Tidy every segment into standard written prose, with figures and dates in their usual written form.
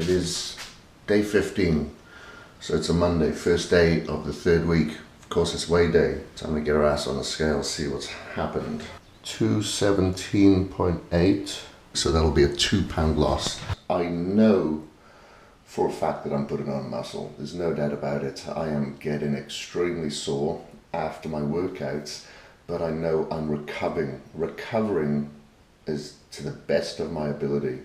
It is day 15, so it's a Monday, first day of the third week. Of course, it's weigh day. Time to get our ass on the scale, see what's happened. 217.8, so that'll be a 2 pound loss. I know for a fact that I'm putting on muscle. There's no doubt about it. I am getting extremely sore after my workouts, but I know I'm recovering is to the best of my ability.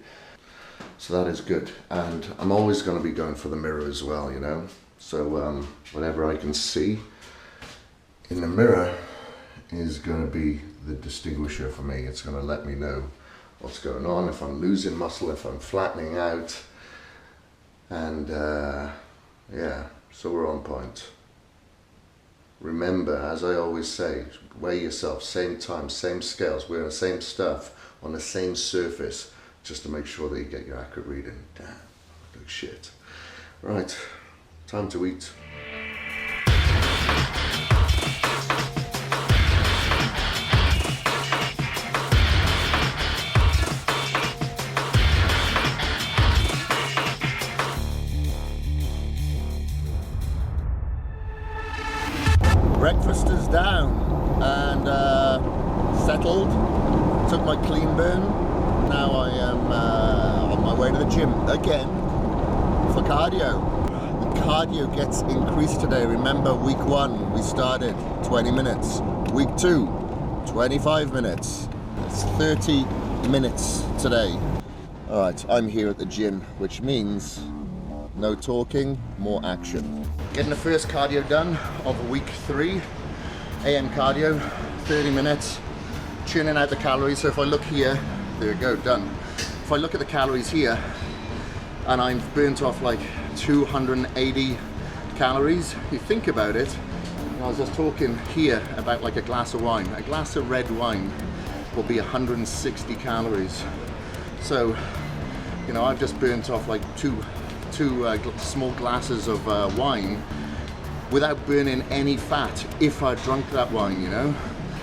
So that is good. And I'm always going to be going for the mirror as well, you know. So whatever I can see in the mirror is going to be the distinguisher for me. It's going to let me know what's going on, if I'm losing muscle, if I'm flattening out. And yeah, so we're on point. Remember, as I always say, weigh yourself, same time, same scales, wearing the same stuff on the same surface, just to make sure that you get your accurate reading. Damn, like shit. Right, time to eat. Breakfast is down and settled. Took my clean burn. Now I am on my way to the gym again for cardio. The cardio gets increased today. Remember, week 1 we started 20 minutes. Week 2, 25 minutes. It's 30 minutes today. All right, I'm here at the gym, which means no talking, more action. Getting the first cardio done of week 3, AM cardio, 30 minutes, churning out the calories. So if I look here, there we go, done. If I look at the calories here, and I've burnt off like 280 calories, you think about it, I was just talking here about like a glass of wine. A glass of red wine will be 160 calories. So, you know, I've just burnt off like two small glasses of wine without burning any fat if I drunk that wine, you know.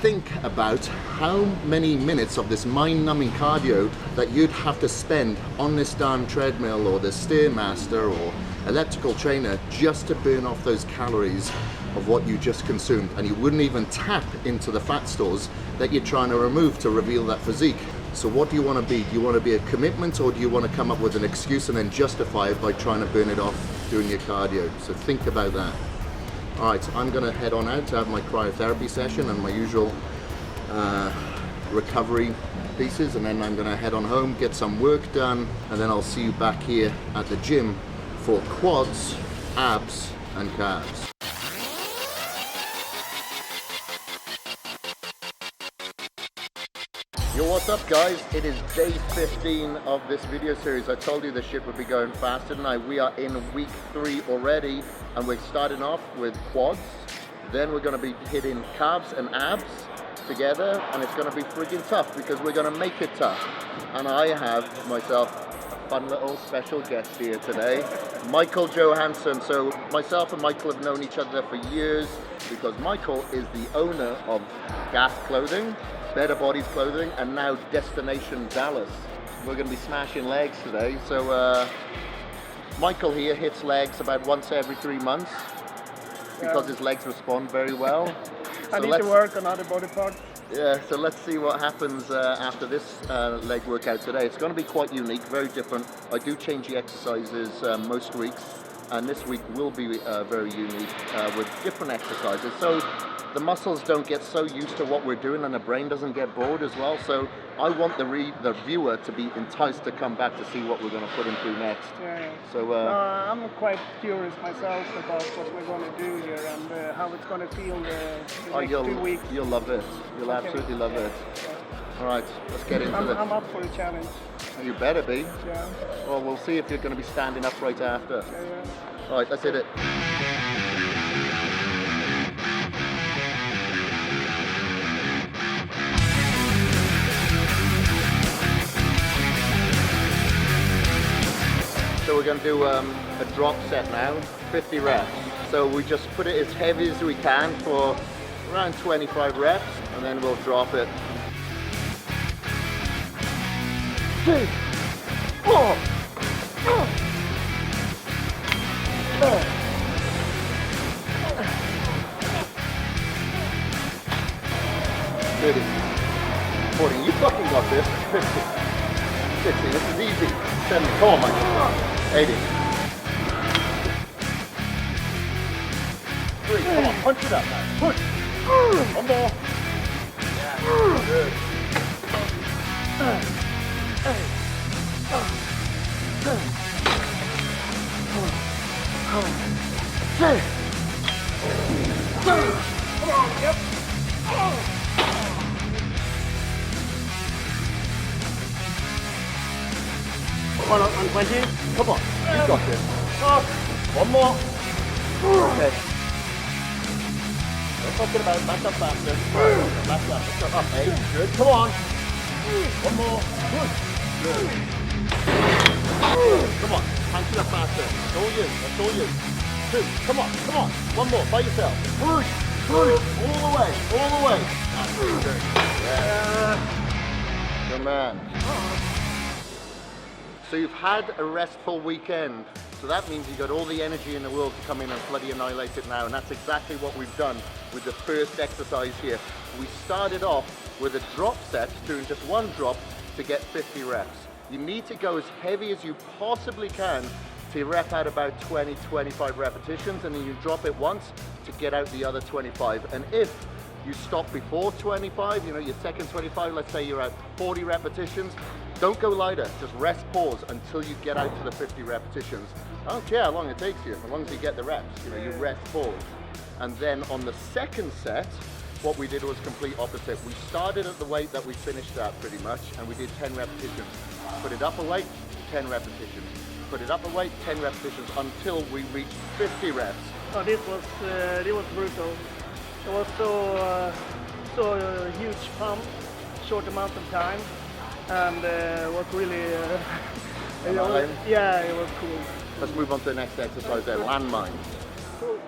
Think about how many minutes of this mind-numbing cardio that you'd have to spend on this darn treadmill or the Stairmaster or elliptical trainer just to burn off those calories of what you just consumed, and you wouldn't even tap into the fat stores that you're trying to remove to reveal that physique. So what do you want to be? Do you want to be a commitment, or do you want to come up with an excuse and then justify it by trying to burn it off doing your cardio? So think about that. All right, I'm going to head on out to have my cryotherapy session and my usual recovery pieces, and then I'm going to head on home, get some work done, and then I'll see you back here at the gym for quads, abs, and calves. Yo, what's up guys? It is day 15 of this video series. I told you the shit would be going fast, didn't I? We are in week 3 already, and we're starting off with quads. Then we're going to be hitting calves and abs together, and it's going to be freaking tough because we're going to make it tough. And I have myself a fun little special guest here today, Michael Johansson. So myself and Michael have known each other for years because Michael is the owner of GASP clothing, Better Bodies clothing, and now Destination Dallas. We're going to be smashing legs today. So Michael here hits legs about once every 3 months because his legs respond very well. I need to work on other body parts. Yeah, so let's see what happens after this leg workout today. It's going to be quite unique, very different. I do change the exercises most weeks, and this week will be very unique with different exercises. So the muscles don't get so used to what we're doing, and the brain doesn't get bored as well. So I want the viewer to be enticed to come back to see what we're going to put him through next. Yeah. So I'm quite curious myself about what we're going to do here and how it's going to feel the next 2 weeks. You'll love it. You'll absolutely love it. Yeah. All right, let's get into it. I'm up for the challenge. You better be. Yeah. Well, we'll see if you're going to be standing up right after. Yeah. All right, let's hit it. So we're going to do a drop set now, 50 reps. So we just put it as heavy as we can for around 25 reps, and then we'll drop it. 3, 4, 40, you fucking got this. 50, 60, this is easy. 70, come on, Mike. 80. 3, come on, punch it up, man. Push. One more. Yeah, good. Come on, yep. Come on 20. Come on, you got this. One more. Okay. We're talking about back up faster. Back up, let's go up. 8, good. Come on. One more. Good. Come on, punch it up faster. That's all you, that's all you. 2, come on, come on. One more, by yourself. Push, push, all the way, all the way. That's good. Yeah. Good man. So you've had a restful weekend. So that means you've got all the energy in the world to come in and bloody annihilate it now. And that's exactly what we've done with the first exercise here. We started off with a drop set, doing just one drop to get 50 reps. You need to go as heavy as you possibly can to rep out about 20, 25 repetitions, and then you drop it once to get out the other 25. And if you stop before 25, you know, your second 25, let's say you're at 40 repetitions, don't go lighter, just rest, pause until you get out to the 50 repetitions. I don't care how long it takes you, as long as you get the reps, you know, you rest, pause. And then on the second set, what we did was complete opposite. We started at the weight that we finished at pretty much, and we did 10 repetitions. Put it up a weight, 10 repetitions. Put it up a weight, 10 repetitions until we reached 50 reps. Oh, this was brutal. It was so huge pump, short amount of time, and was really yeah, it was cool. Let's move on to the next exercise there, landmines. Cool.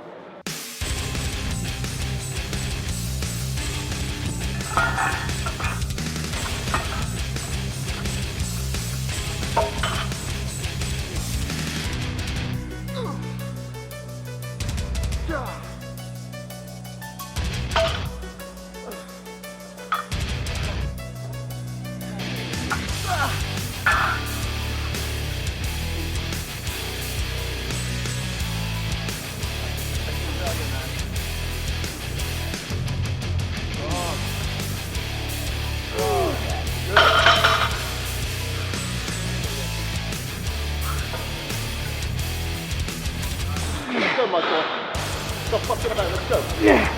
Let's go, Michael. Stop fucking about, let's go. Yeah.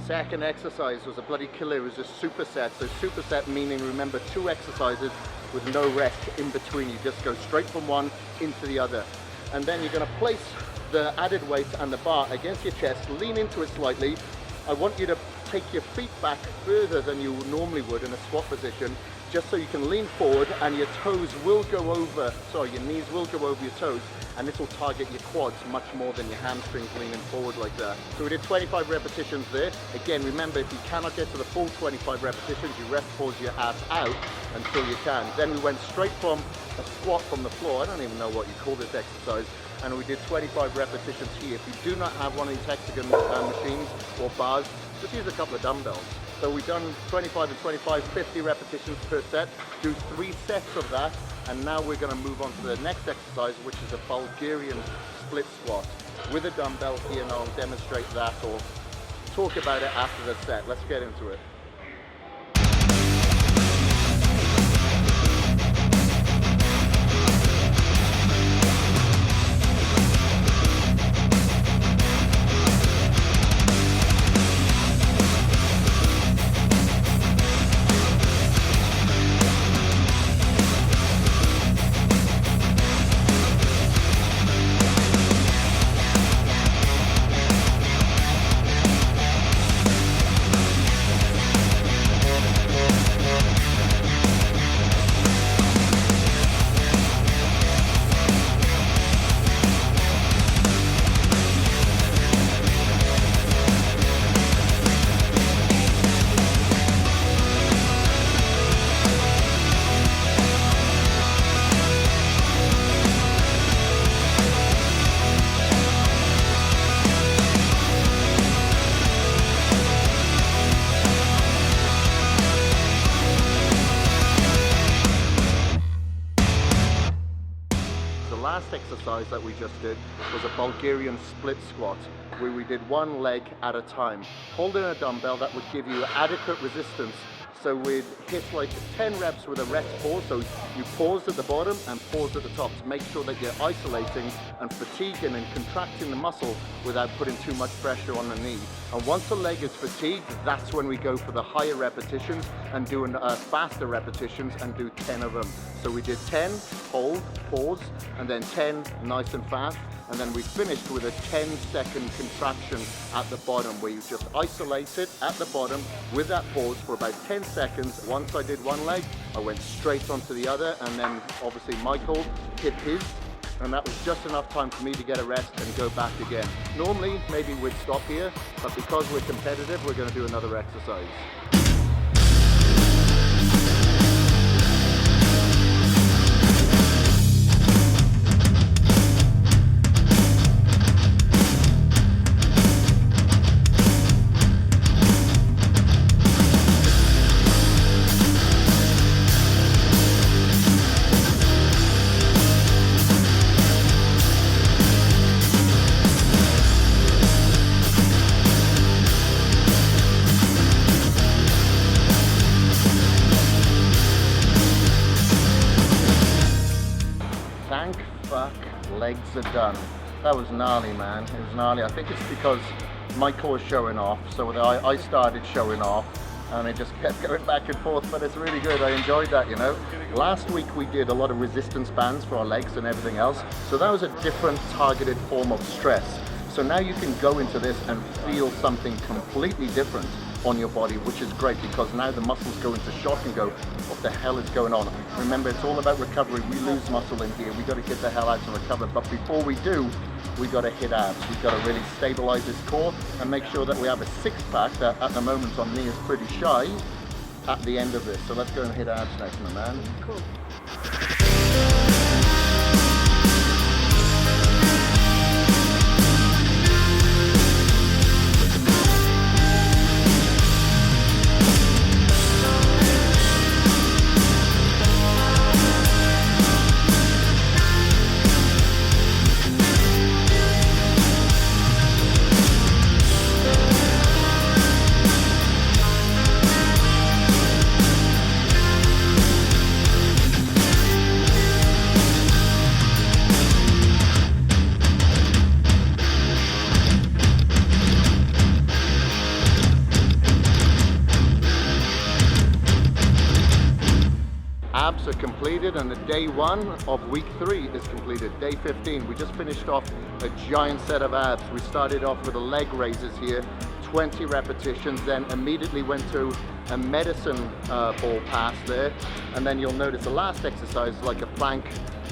Second exercise was a bloody killer. It was a superset. So superset meaning, remember, 2 exercises with no rest in between. You just go straight from one into the other. And then you're going to place the added weight and the bar against your chest, lean into it slightly. I want you to take your feet back further than you normally would in a squat position, just so you can lean forward and your toes will go over, sorry, your knees will go over your toes, and this will target your quads much more than your hamstrings leaning forward like that. So we did 25 repetitions there. Again, remember, if you cannot get to the full 25 repetitions, you rest, pause your ass out until you can. Then we went straight from a squat from the floor, I don't even know what you call this exercise, and we did 25 repetitions here. If you do not have one of these hexagon machines or bars, just use a couple of dumbbells. So we've done 25 and 25, 50 repetitions per set, do 3 sets of that, and now we're going to move on to the next exercise, which is a Bulgarian split squat with a dumbbell here, and I'll demonstrate that or talk about it after the set. Let's get into it. exercise that we just did was a Bulgarian split squat, where we did one leg at a time, holding a dumbbell that would give you adequate resistance. So we'd hit like 10 reps with a rest pause, so you paused at the bottom and paused at the top to make sure that you're isolating and fatiguing and contracting the muscle without putting too much pressure on the knee. And once the leg is fatigued, that's when we go for the higher repetitions and doing faster repetitions and do 10 of them. So we did 10, hold, pause, and then 10 nice and fast. And then we finished with a 10-second contraction at the bottom, where you just isolate it at the bottom with that pause for about 10 seconds. Once I did one leg, I went straight onto the other, and then obviously Michael hit his, and that was just enough time for me to get a rest and go back again. Normally, maybe we'd stop here, but because we're competitive, we're going to do another exercise. Thank fuck legs are done. That was gnarly, man. It was gnarly. I think it's because Michael was showing off, so I started showing off, and it just kept going back and forth, but it's really good. I enjoyed that, you know. Last week we did a lot of resistance bands for our legs and everything else, so that was a different targeted form of stress. So now you can go into this and feel something completely different on your body, which is great, because now the muscles go into shock and go, what the hell is going on? Remember, it's all about recovery. We lose muscle in here. We got to get the hell out and recover. But before we do, we got to hit abs. We've got to really stabilize this core and make sure that we have a six-pack that at the moment on me is pretty shy at the end of this. So let's go and hit abs next, my man. Cool. Abs are completed, and the day one of week 3 is completed. Day 15, we just finished off a giant set of abs. We started off with the leg raises here, 20 repetitions, then immediately went to a medicine ball pass there, and then you'll notice the last exercise is like a plank,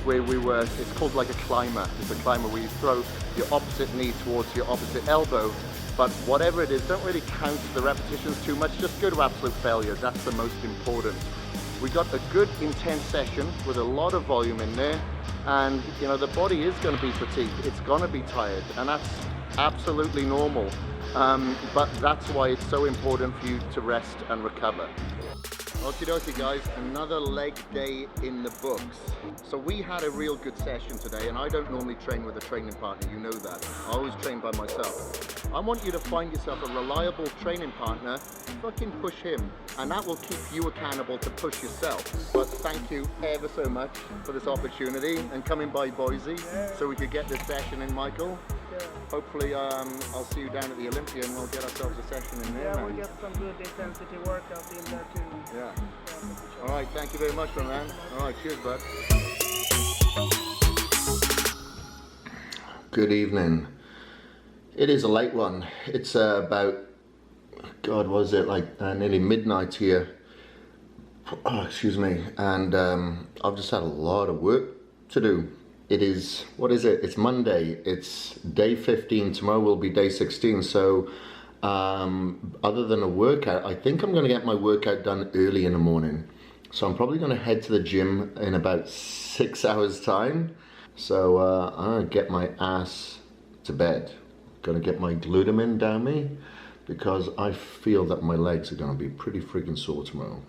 where it's called like a climber. It's a climber where you throw your opposite knee towards your opposite elbow. But whatever it is, don't really count the repetitions too much, just go to absolute failure. That's the most important. We got a good intense session with a lot of volume in there, and you know, the body is going to be fatigued, it's going to be tired, and that's absolutely normal, but that's why it's so important for you to rest and recover. Okie dokie guys, another leg day in the books. So we had a real good session today, and I don't normally train with a training partner, you know that. I always train by myself. I want you to find yourself a reliable training partner, fucking push him, and that will keep you accountable to push yourself. But thank you ever so much for this opportunity and coming by Boise so we could get this session in, Michael. Hopefully I'll see you down at the Olympia and we'll get ourselves a session in there. Yeah, we'll get some good intensity workout in there too. Yeah. All right, thank you very much, my man. All right, cheers, bud. Good evening. It is a late one. It's about, God, was it like nearly midnight here. Oh, excuse me. And I've just had a lot of work to do. It is, what is it? It's Monday. It's day 15. Tomorrow will be day 16. So other than a workout, I think I'm going to get my workout done early in the morning. So I'm probably going to head to the gym in about 6 hours time. So I'm going to get my ass to bed. Going to get my glutamine down me, because I feel that my legs are going to be pretty freaking sore tomorrow.